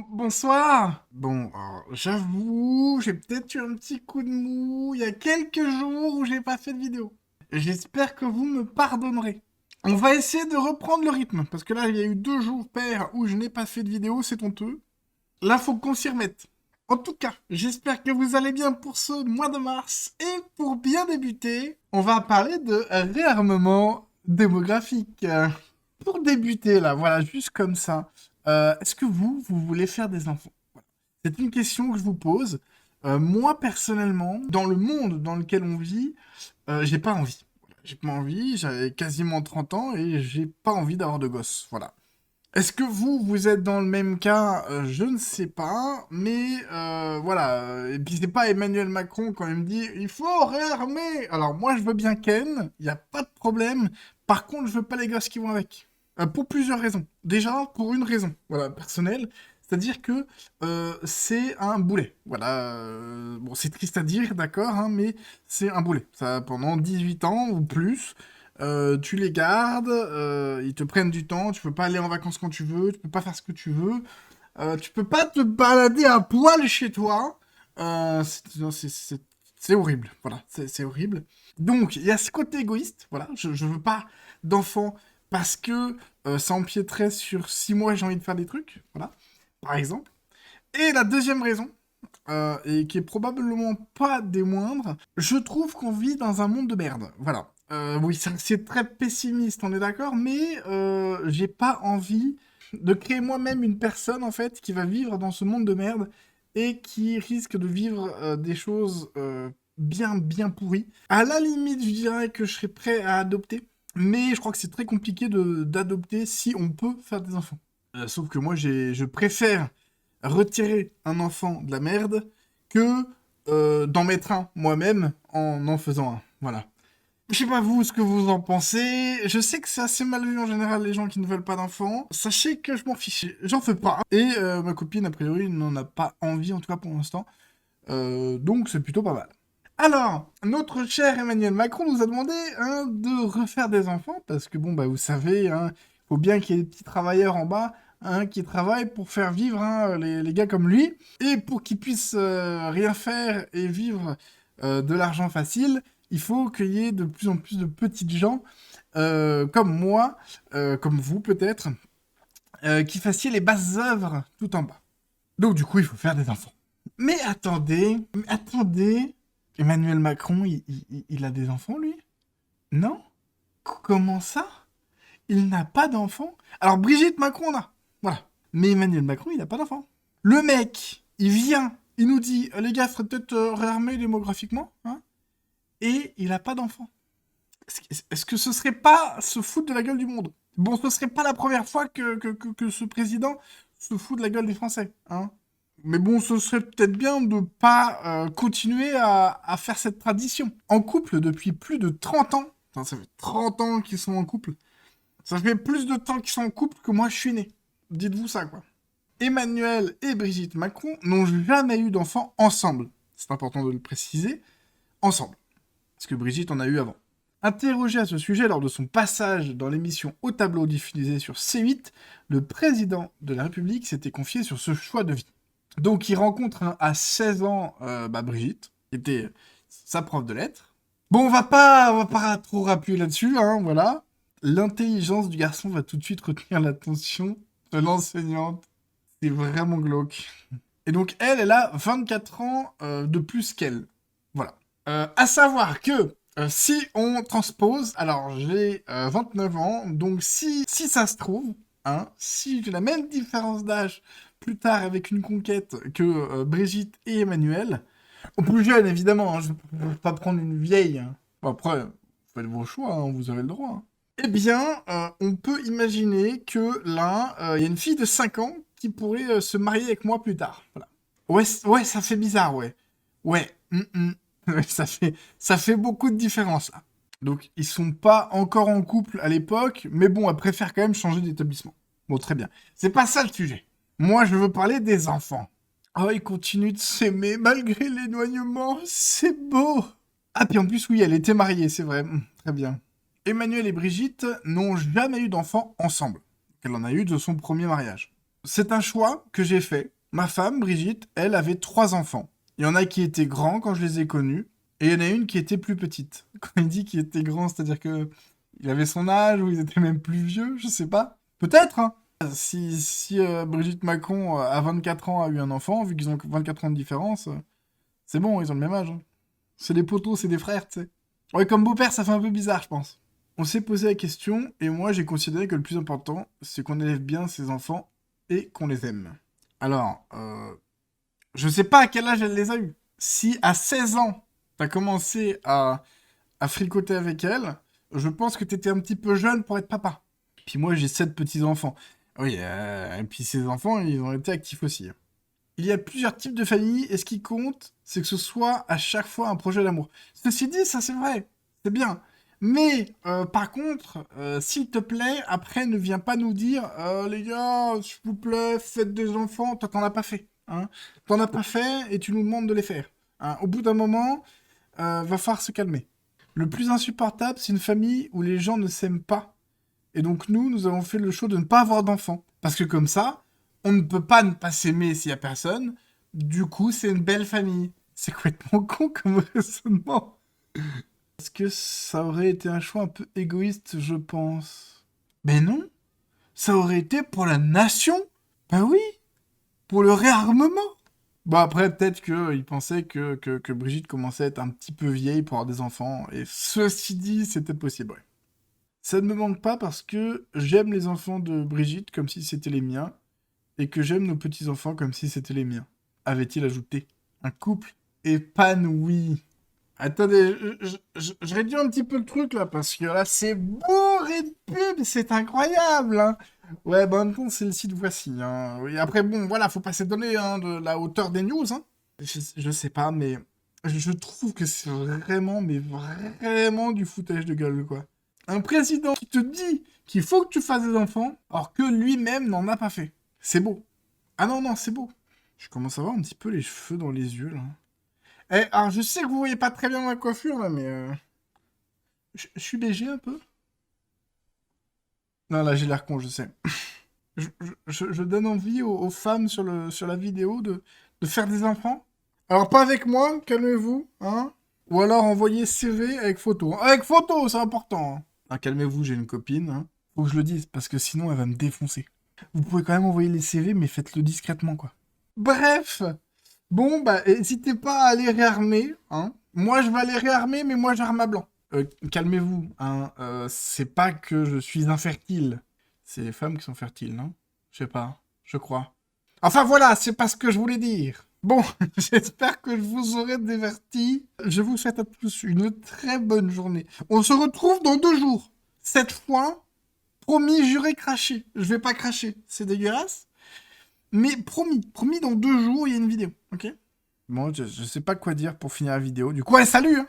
Bonsoir. Bon, alors, j'avoue, j'ai peut-être eu un petit coup de mou il y a quelques jours où j'ai pas fait de vidéo. J'espère que vous me pardonnerez. On va essayer de reprendre le rythme, parce que là, il y a eu 2 jours pairs où je n'ai pas fait de vidéo, c'est honteux. Là, faut qu'on s'y remette. En tout cas, j'espère que vous allez bien pour ce mois de mars. Et pour bien débuter, on va parler de réarmement démographique. Pour débuter, là, voilà, juste comme ça, est-ce que vous voulez faire des enfants? Voilà. C'est une question que je vous pose. Moi, personnellement, dans le monde dans lequel on vit, j'ai pas envie. Voilà. J'ai pas envie, j'avais quasiment 30 ans et j'ai pas envie d'avoir de gosses. Voilà. Est-ce que vous êtes dans le même cas? Je ne sais pas, mais voilà. Et puis c'est pas Emmanuel Macron quand il me dit il faut réarmer. Alors moi je veux bien Ken, il y a pas de problème. Par contre je veux pas les gosses qui vont avec. Pour plusieurs raisons. Déjà pour une raison, voilà personnelle, c'est-à-dire que c'est un boulet. Voilà. Bon c'est triste à dire, d'accord, hein, mais c'est un boulet. Ça pendant 18 ans ou plus. Tu les gardes, ils te prennent du temps, tu peux pas aller en vacances quand tu veux, tu peux pas faire ce que tu veux, tu peux pas te balader à poil chez toi. Non, c'est horrible, voilà, c'est horrible. Donc, il y a ce côté égoïste, voilà, je veux pas d'enfants parce que ça empiéterait sur 6 mois et j'ai envie de faire des trucs, voilà, par exemple. Et la deuxième raison, et qui est probablement pas des moindres, je trouve qu'on vit dans un monde de merde. Voilà. Oui, c'est très pessimiste, on est d'accord, mais j'ai pas envie de créer moi-même une personne, en fait, qui va vivre dans ce monde de merde et qui risque de vivre des choses bien pourries. À la limite, je dirais que je serais prêt à adopter, mais je crois que c'est très compliqué d'adopter si on peut faire des enfants. Sauf que moi, je préfère retirer un enfant de la merde que d'en mettre un moi-même en faisant un. Voilà. Je sais pas vous ce que vous en pensez. Je sais que c'est assez mal vu en général les gens qui ne veulent pas d'enfants. Sachez que je m'en fiche. J'en fais pas. Et ma copine, a priori, n'en a pas envie, en tout cas pour l'instant. Donc c'est plutôt pas mal. Alors, notre cher Emmanuel Macron nous a demandé hein, de refaire des enfants, parce que bon, bah vous savez, hein, faut bien qu'il y ait des petits travailleurs en bas hein, qui travaillent pour faire vivre hein, les gars comme lui, et pour qu'ils puissent rien faire et vivre de l'argent facile, il faut qu'il y ait de plus en plus de petites gens comme moi, comme vous peut-être, qui fassiez les basses œuvres tout en bas. Donc du coup, il faut faire des enfants. Mais attendez, Emmanuel Macron, il a des enfants, lui? Non? Comment ça? Il n'a pas d'enfants? Alors Brigitte Macron, on a. Voilà. Mais Emmanuel Macron, il n'a pas d'enfants. Le mec, il vient, il nous dit, les gars, faudrait peut-être réarmer démographiquement, hein? Et il n'a pas d'enfants. Est-ce que ce serait pas se foutre de la gueule du monde? Bon, ce serait pas la première fois que ce président se fout de la gueule des Français, hein? Mais bon, ce serait peut-être bien de pas continuer à faire cette tradition. En couple depuis plus de 30 ans. Enfin, ça fait 30 ans qu'ils sont en couple. Ça fait plus de temps qu'ils sont en couple que moi je suis né. Dites-vous ça, quoi. Emmanuel et Brigitte Macron n'ont jamais eu d'enfants ensemble. C'est important de le préciser. Ensemble. Parce que Brigitte en a eu avant. Interrogé à ce sujet lors de son passage dans l'émission Au tableau diffusée sur C8, le président de la République s'était confié sur ce choix de vie. Donc il rencontre hein, à 16 ans Brigitte, qui était sa prof de lettres. Bon, on va pas trop rappuyer là-dessus, hein, voilà. L'intelligence du garçon va tout de suite retenir l'attention de l'enseignante. C'est vraiment glauque. Et donc elle a 24 ans de plus qu'elle. Voilà. À savoir que si on transpose, alors j'ai 29 ans, donc si ça se trouve, hein, si j'ai la même différence d'âge plus tard avec une conquête que Brigitte et Emmanuel, au plus jeune évidemment, hein, je ne peux pas prendre une vieille. Hein. Bon, après, vous faites vos choix, hein, vous avez le droit. Hein. Eh bien, on peut imaginer que là, il y a une fille de 5 ans qui pourrait se marier avec moi plus tard. Voilà. Ouais, ouais, ça fait bizarre, ouais. Ouais, ouais, ça fait beaucoup de différence, là. Donc, ils sont pas encore en couple à l'époque, mais bon, elle préfère quand même changer d'établissement. Bon, très bien. C'est pas ça le sujet. Moi, je veux parler des enfants. Oh, ils continuent de s'aimer malgré l'éloignement. C'est beau. Ah, puis en plus, oui, elle était mariée, c'est vrai. Très bien. Emmanuel et Brigitte n'ont jamais eu d'enfants ensemble. Elle en a eu de son premier mariage. c'est un choix que j'ai fait. Ma femme, Brigitte, elle avait 3 enfants. Il y en a qui étaient grands quand je les ai connus, et il y en a une qui était plus petite. Quand il dit qu'il était grand, c'est-à-dire que il avait son âge, ou ils étaient même plus vieux, je sais pas. Peut-être, hein. Si Brigitte Macron, à 24 ans, a eu un enfant, vu qu'ils ont 24 ans de différence, c'est bon, ils ont le même âge, hein. C'est des poteaux, c'est des frères, tu sais. Ouais, comme beau-père, ça fait un peu bizarre, je pense. On s'est posé la question, et moi, j'ai considéré que le plus important, c'est qu'on élève bien ses enfants et qu'on les aime. Alors, je sais pas à quel âge elle les a eus. Si à 16 ans, t'as commencé à fricoter avec elle, je pense que t'étais un petit peu jeune pour être papa. Puis moi, j'ai 7 petits-enfants. Oui, et puis ces enfants, ils ont été actifs aussi. Il y a plusieurs types de familles, et ce qui compte, c'est que ce soit à chaque fois un projet d'amour. Ceci dit, ça c'est vrai, c'est bien. Mais par contre, s'il te plaît, après ne viens pas nous dire, les gars, s'il vous plaît, faites des enfants. Toi, t'en as pas fait, hein. T'en as pas fait et tu nous demandes de les faire, hein. Au bout d'un moment, va falloir se calmer. Le plus insupportable, c'est une famille où les gens ne s'aiment pas. Et donc nous avons fait le choix de ne pas avoir d'enfants. Parce que comme ça, on ne peut pas ne pas s'aimer s'il y a personne. Du coup, c'est une belle famille. C'est complètement con comme raisonnement. Est-ce que ça aurait été un choix un peu égoïste, je pense? Mais non, ça aurait été pour la nation. Bah oui, pour le réarmement. Bon, après, peut-être qu'il pensait que Brigitte commençait à être un petit peu vieille pour avoir des enfants. Et ceci dit, c'était possible, ouais. Ça ne me manque pas parce que j'aime les enfants de Brigitte comme si c'était les miens, et que j'aime nos petits-enfants comme si c'était les miens, avait-il ajouté. Un couple épanoui. Attendez, je réduis un petit peu le truc là, parce que là, c'est bourré de pubs, c'est incroyable, hein. Ouais, bah en même temps, c'est le site Voici, hein. Oui, après, bon, voilà, faut pas s'étonner hein, de la hauteur des news, hein. Je sais pas, mais je trouve que c'est vraiment, mais vraiment du foutage de gueule, quoi. Un président qui te dit qu'il faut que tu fasses des enfants, alors que lui-même n'en a pas fait. C'est beau. Ah non, non, c'est beau. Je commence à avoir un petit peu les cheveux dans les yeux, là. Eh, alors, je sais que vous voyez pas très bien ma coiffure, là, mais... Je suis léger, un peu. Non, là, j'ai l'air con, je sais. Je donne envie aux femmes sur la vidéo de faire des enfants. Alors, pas avec moi, calmez-vous, hein. Ou alors, envoyez CV avec photo. Avec photo, c'est important, hein. Ah, calmez-vous, j'ai une copine, hein. Faut que je le dise, parce que sinon, elle va me défoncer. Vous pouvez quand même envoyer les CV, mais faites-le discrètement, quoi. Bref, bon, bah, n'hésitez pas à aller réarmer, hein. Moi, je vais aller réarmer, mais moi, j'arme à blanc. Calmez-vous, hein. C'est pas que je suis infertile. C'est les femmes qui sont fertiles, non? Je sais pas, je crois. Enfin, voilà, c'est pas ce que je voulais dire. Bon, j'espère que je vous aurai diverti. Je vous souhaite à tous une très bonne journée. On se retrouve dans 2 jours. Cette fois, promis, juré, craché. Je vais pas cracher, c'est dégueulasse. Mais promis, dans 2 jours, il y a une vidéo, ok? Bon, je sais pas quoi dire pour finir la vidéo. Du coup, ouais, salut hein.